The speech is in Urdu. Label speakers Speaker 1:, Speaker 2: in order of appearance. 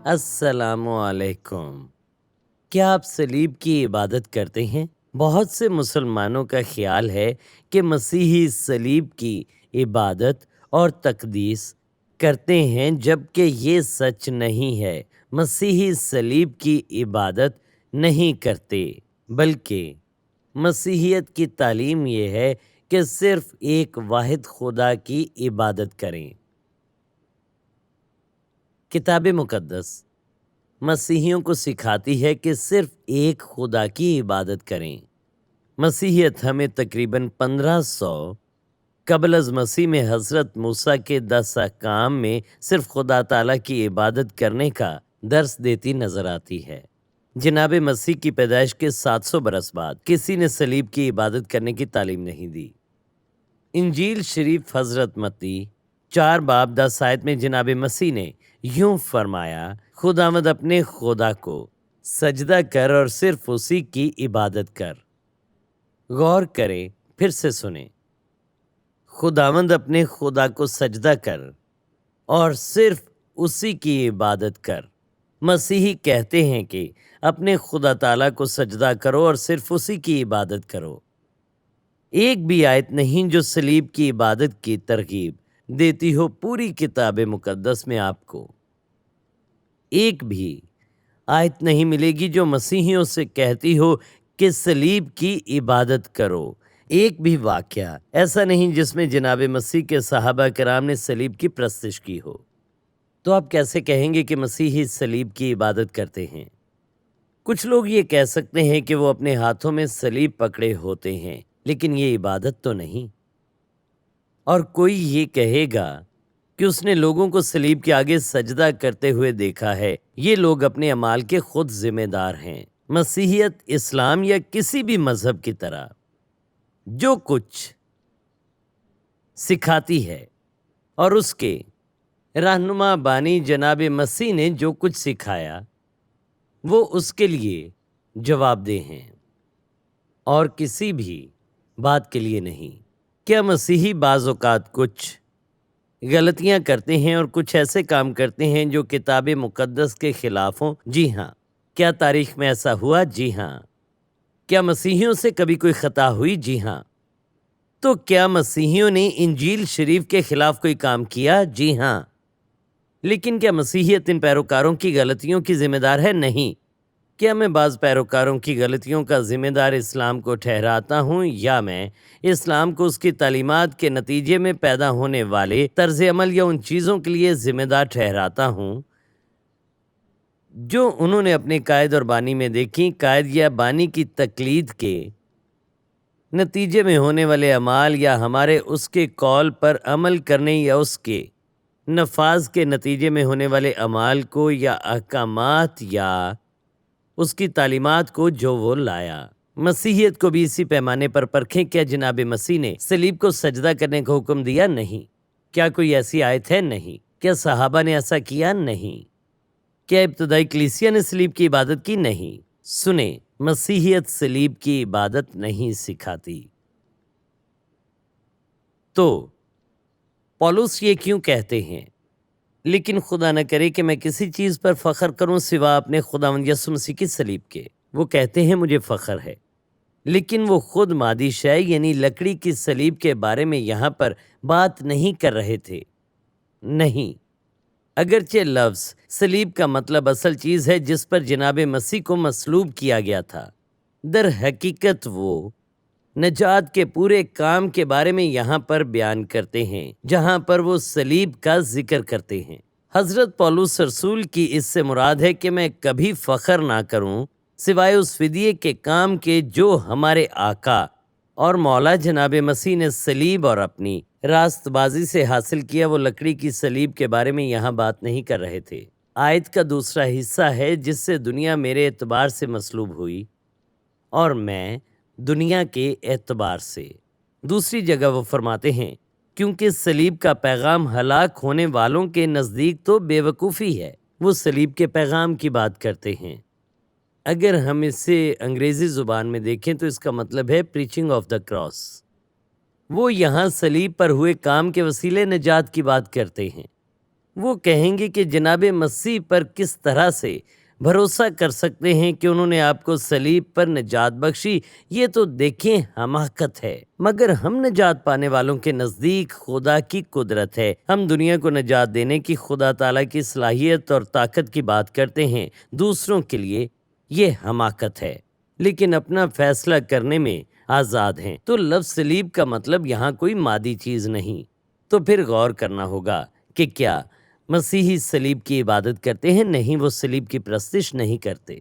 Speaker 1: السلام علیکم۔ کیا آپ صلیب کی عبادت کرتے ہیں؟ بہت سے مسلمانوں کا خیال ہے کہ مسیحی صلیب کی عبادت اور تقدیس کرتے ہیں، جبکہ یہ سچ نہیں ہے۔ مسیحی صلیب کی عبادت نہیں کرتے، بلکہ مسیحیت کی تعلیم یہ ہے کہ صرف ایک واحد خدا کی عبادت کریں۔ کتاب مقدس مسیحیوں کو سکھاتی ہے کہ صرف ایک خدا کی عبادت کریں۔ مسیحیت ہمیں تقریباً 1500 قبل از مسیح میں حضرت موسیٰ کے 10 احکام میں صرف خدا تعالیٰ کی عبادت کرنے کا درس دیتی نظر آتی ہے۔ جناب مسیح کی پیدائش کے 700 برس بعد کسی نے صلیب کی عبادت کرنے کی تعلیم نہیں دی۔ انجیل شریف حضرت متی 4 باب 10 آیت میں جناب مسیح نے یوں فرمایا، خداوند اپنے خدا کو سجدہ کر اور صرف اسی کی عبادت کر۔ غور کریں، پھر سے سنیں، خداوند اپنے خدا کو سجدہ کر اور صرف اسی کی عبادت کر۔ مسیحی کہتے ہیں کہ اپنے خدا تعالیٰ کو سجدہ کرو اور صرف اسی کی عبادت کرو۔ ایک بھی آیت نہیں جو صلیب کی عبادت کی ترغیب دیتی ہو پوری کتاب مقدس میں آپ کو۔ ایک بھی آیت نہیں ملے گی جو مسیحیوں سے کہتی ہو کہ صلیب کی عبادت کرو۔ ایک بھی واقعہ ایسا نہیں جس میں جناب مسیح کے صحابہ کرام نے صلیب کی پرستش کی ہو۔ تو آپ کیسے کہیں گے کہ مسیحی صلیب کی عبادت کرتے ہیں؟ کچھ لوگ یہ کہہ سکتے ہیں کہ وہ اپنے ہاتھوں میں صلیب پکڑے ہوتے ہیں، لیکن یہ عبادت تو نہیں۔ اور کوئی یہ کہے گا کہ اس نے لوگوں کو صلیب کے آگے سجدہ کرتے ہوئے دیکھا ہے۔ یہ لوگ اپنے اعمال کے خود ذمہ دار ہیں۔ مسیحیت، اسلام یا کسی بھی مذہب کی طرح جو کچھ سکھاتی ہے اور اس کے رہنما بانی جناب مسیح نے جو کچھ سکھایا وہ اس کے لیے جواب دہ ہیں اور کسی بھی بات کے لیے نہیں۔ کیا مسیحی بعض اوقات کچھ غلطیاں کرتے ہیں اور کچھ ایسے کام کرتے ہیں جو کتاب مقدس کے خلاف ہوں؟ جی ہاں۔ کیا تاریخ میں ایسا ہوا؟ جی ہاں۔ کیا مسیحیوں سے کبھی کوئی خطا ہوئی؟ جی ہاں۔ تو کیا مسیحیوں نے انجیل شریف کے خلاف کوئی کام کیا؟ جی ہاں۔ لیکن کیا مسیحیت ان پیروکاروں کی غلطیوں کی ذمہ دار ہے؟ نہیں۔ کیا میں بعض پیروکاروں کی غلطیوں کا ذمہ دار اسلام کو ٹھہراتا ہوں، یا میں اسلام کو اس کی تعلیمات کے نتیجے میں پیدا ہونے والے طرز عمل یا ان چیزوں کے لیے ذمہ دار ٹھہراتا ہوں جو انہوں نے اپنے قائد اور بانی میں دیکھی؟ قائد یا بانی کی تقلید کے نتیجے میں ہونے والے اعمال یا ہمارے اس کے قول پر عمل کرنے یا اس کے نفاذ کے نتیجے میں ہونے والے اعمال کو یا احکامات یا اس کی تعلیمات کو جو وہ لایا۔ مسیحیت کو بھی اسی پیمانے پر پرکھیں۔ کیا جناب مسیح نے صلیب کو سجدہ کرنے کا حکم دیا؟ نہیں۔ کیا کوئی ایسی آیت ہے؟ نہیں۔ کیا صحابہ نے ایسا کیا؟ نہیں۔ کیا ابتدائی کلیسیا نے صلیب کی عبادت کی؟ نہیں۔ سنیں، مسیحیت صلیب کی عبادت نہیں سکھاتی۔ تو پولس یہ کیوں کہتے ہیں؟ لیکن خدا نہ کرے کہ میں کسی چیز پر فخر کروں سوا اپنے خداوند یسوع مسیح کی صلیب کے۔ وہ کہتے ہیں مجھے فخر ہے، لیکن وہ خود مادی شے یعنی لکڑی کی صلیب کے بارے میں یہاں پر بات نہیں کر رہے تھے۔ نہیں، اگرچہ لفظ صلیب کا مطلب اصل چیز ہے جس پر جناب مسیح کو مصلوب کیا گیا تھا، در حقیقت وہ نجات کے پورے کام کے بارے میں یہاں پر بیان کرتے ہیں جہاں پر وہ صلیب کا ذکر کرتے ہیں۔ حضرت پولس رسول کی اس سے مراد ہے کہ میں کبھی فخر نہ کروں سوائے اس فدیے کے کام کے جو ہمارے آقا اور مولا جناب مسیح نے صلیب اور اپنی راست بازی سے حاصل کیا۔ وہ لکڑی کی صلیب کے بارے میں یہاں بات نہیں کر رہے تھے۔ آیت کا دوسرا حصہ ہے جس سے دنیا میرے اعتبار سے مصلوب ہوئی اور میں دنیا کے اعتبار سے۔ دوسری جگہ وہ فرماتے ہیں کیونکہ صلیب کا پیغام ہلاک ہونے والوں کے نزدیک تو بے وقوفی ہے۔ وہ صلیب کے پیغام کی بات کرتے ہیں۔ اگر ہم اسے انگریزی زبان میں دیکھیں تو اس کا مطلب ہے پریچنگ آف دا کراس۔ وہ یہاں صلیب پر ہوئے کام کے وسیلے نجات کی بات کرتے ہیں۔ وہ کہیں گے کہ جناب مسیح پر کس طرح سے بھروسہ کر سکتے ہیں کہ انہوں نے آپ کو صلیب پر نجات بخشی؟ یہ تو دیکھیں حماقت ہے۔ مگر ہم نجات پانے والوں کے نزدیک خدا کی قدرت ہے۔ ہم دنیا کو نجات دینے کی خدا تعالیٰ کی صلاحیت اور طاقت کی بات کرتے ہیں، دوسروں کے لیے یہ حماقت ہے، لیکن اپنا فیصلہ کرنے میں آزاد ہیں۔ تو لفظ صلیب کا مطلب یہاں کوئی مادی چیز نہیں۔ تو پھر غور کرنا ہوگا کہ کیا مسیحی صلیب کی عبادت کرتے ہیں؟ نہیں، وہ صلیب کی پرستش نہیں کرتے۔